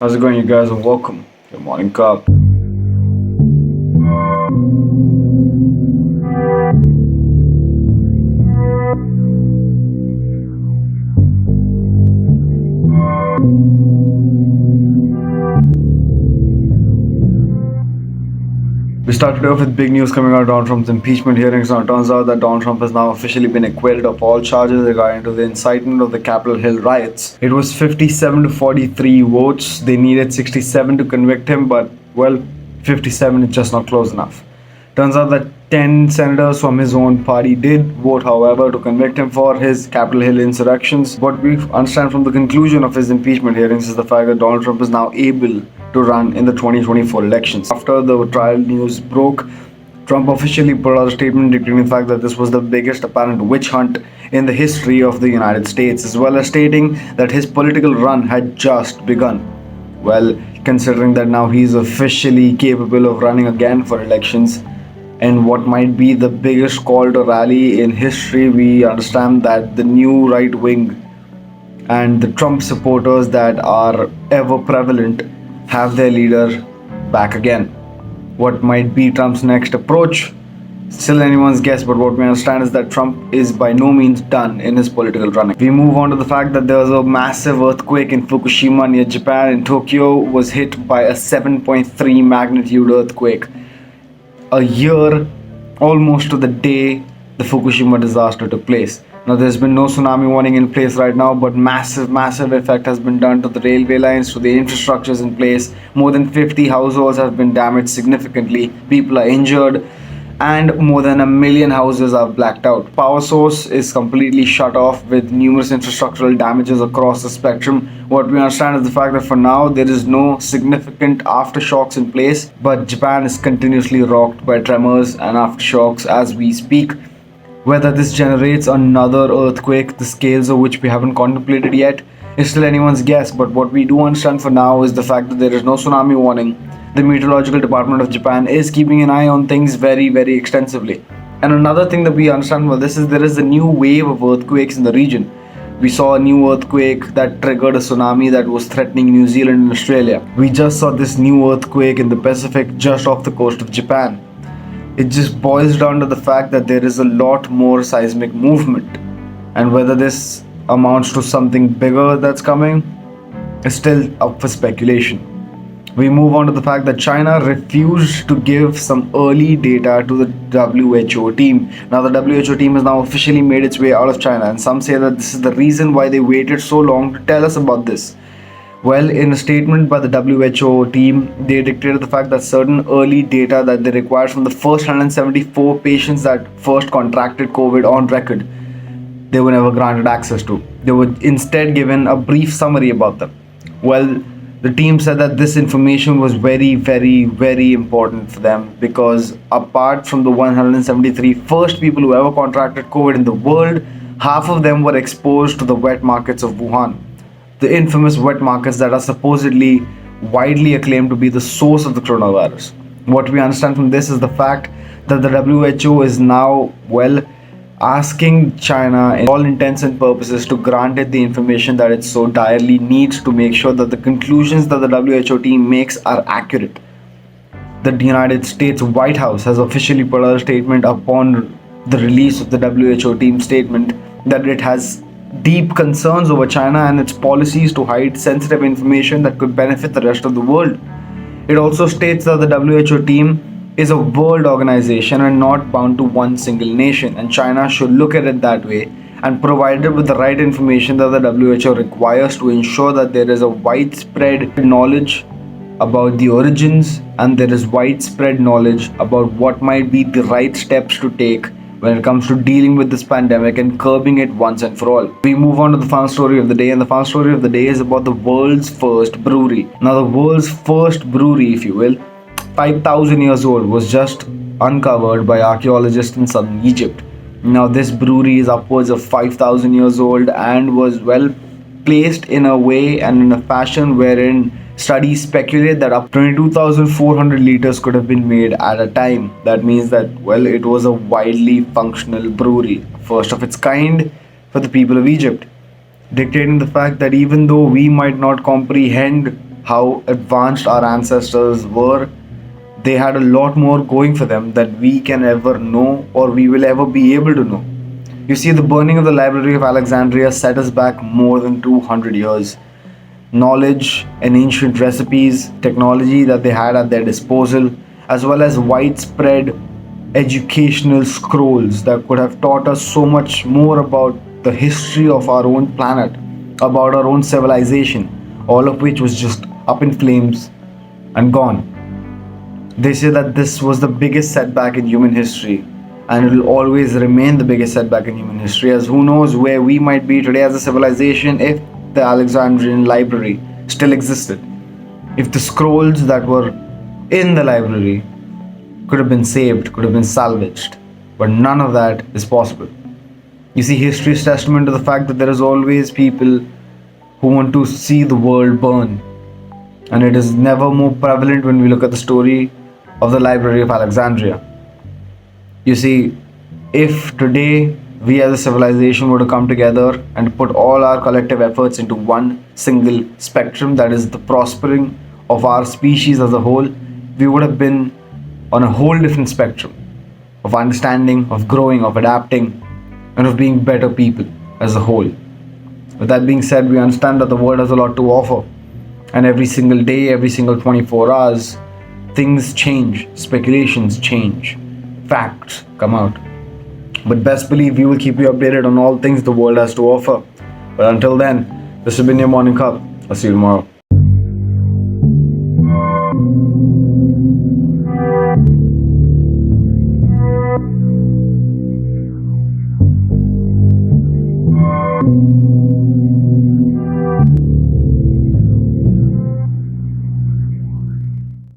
How's it going, you guys, and welcome to Morning Cup. We started off with big news coming out of Donald Trump's impeachment hearings. Now, it turns out that Donald Trump has now officially been acquitted of all charges regarding to the incitement of the Capitol Hill riots. It was 57 to 43 votes. They needed 67 to convict him, but, well, 57 is just not close enough. Turns out that 10 senators from his own party did vote, however, to convict him for his Capitol Hill insurrections. What we understand from the conclusion of his impeachment hearings is the fact that Donald Trump is now able to run in the 2024 elections. After the trial news broke, Trump officially put out a statement declaring the fact that this was the biggest apparent witch hunt in the history of the United States, as well as stating that his political run had just begun. Well, considering that now he's officially capable of running again for elections, and what might be the biggest call to rally in history, we understand that the new right wing and the Trump supporters that are ever prevalent have their leader back again. What might be Trump's next approach? Still anyone's guess, but what we understand is that Trump is by no means done in his political running. We move on to the fact that there was a massive earthquake in Fukushima near Japan, and Tokyo was hit by a 7.3 magnitude earthquake. A year, almost to the day the Fukushima disaster took place. Now, there's been no tsunami warning in place right now, but massive effect has been done to the railway lines, to the infrastructures in place. More than 50 households have been damaged significantly. People are injured, and more than 1 million houses are blacked out. Power source is completely shut off with numerous infrastructural damages across the spectrum. What we understand is the fact that for now there is no significant aftershocks in place, but Japan is continuously rocked by tremors and aftershocks as we speak. Whether this generates another earthquake, the scales of which we haven't contemplated yet, is still anyone's guess. But what we do understand for now is the fact that there is no tsunami warning. The Meteorological Department of Japan is keeping an eye on things very extensively. And another thing that we understand for this is there is a new wave of earthquakes in the region. We saw a new earthquake that triggered a tsunami that was threatening New Zealand and Australia. We just saw this new earthquake in the Pacific just off the coast of Japan. It just boils down to the fact that there is a lot more seismic movement, and whether this amounts to something bigger that's coming is still up for speculation. We move on to the fact that China refused to give some early data to the WHO team. Now, the WHO team has now officially made its way out of China, and some say that this is the reason why they waited so long to tell us about this. Well, in a statement by the WHO team, they dictated the fact that certain early data that they required from the first 174 patients that first contracted COVID on record, they were never granted access to. They were instead given a brief summary about them. Well, the team said that this information was very important for them, because apart from the 173 first people who ever contracted COVID in the world, half of them were exposed to the wet markets of Wuhan. The infamous wet markets that are supposedly widely acclaimed to be the source of the coronavirus. What we understand from this is the fact that the WHO is now, well, asking China, in all intents and purposes, to grant it the information that it so direly needs to make sure that the conclusions that the WHO team makes are accurate. The United States White House has officially put out a statement upon the release of the WHO team statement that it has deep concerns over China and its policies to hide sensitive information that could benefit the rest of the world. It also states that the WHO team is a world organization and not bound to one single nation, and China should look at it that way and provide it with the right information that the WHO requires to ensure that there is a widespread knowledge about the origins, and there is widespread knowledge about what might be the right steps to take when it comes to dealing with this pandemic and curbing it once and for all. We move on to the fun story of the day, and the fun story of the day is about the world's first brewery. Now, the world's first brewery, if you will, 5,000 years old, was just uncovered by archaeologists in southern Egypt. Now, this brewery is upwards of 5,000 years old and was, well, placed in a way and in a fashion wherein studies speculate that up to 22,400 liters could have been made at a time. That means that, well, it was a widely functional brewery, first of its kind for the people of Egypt, dictating the fact that even though we might not comprehend how advanced our ancestors were, they had a lot more going for them that we can ever know or we will ever be able to know. You see, the burning of the Library of Alexandria set us back more than 200 years. Knowledge and ancient recipes, technology that they had at their disposal, as well as widespread educational scrolls that could have taught us so much more about the history of our own planet, about our own civilization, all of which was just up in flames and gone. They say that this was the biggest setback in human history, and it will always remain the biggest setback in human history, as who knows where we might be today as a civilization if the Alexandrian library still existed. If the scrolls that were in the library could have been saved, could have been salvaged, but none of that is possible. You see, history is testament to the fact that there is always people who want to see the world burn, and it is never more prevalent when we look at the story of the Library of Alexandria. You see, if today we as a civilization were to come together and put all our collective efforts into one single spectrum, that is the prospering of our species as a whole, we would have been on a whole different spectrum of understanding, of growing, of adapting, and of being better people as a whole. With that being said, we understand that the world has a lot to offer, and every single day, every single 24 hours, things change, speculations change, facts come out. But best believe we will keep you updated on all things the world has to offer. But until then, this has been your morning cup. I'll see you tomorrow.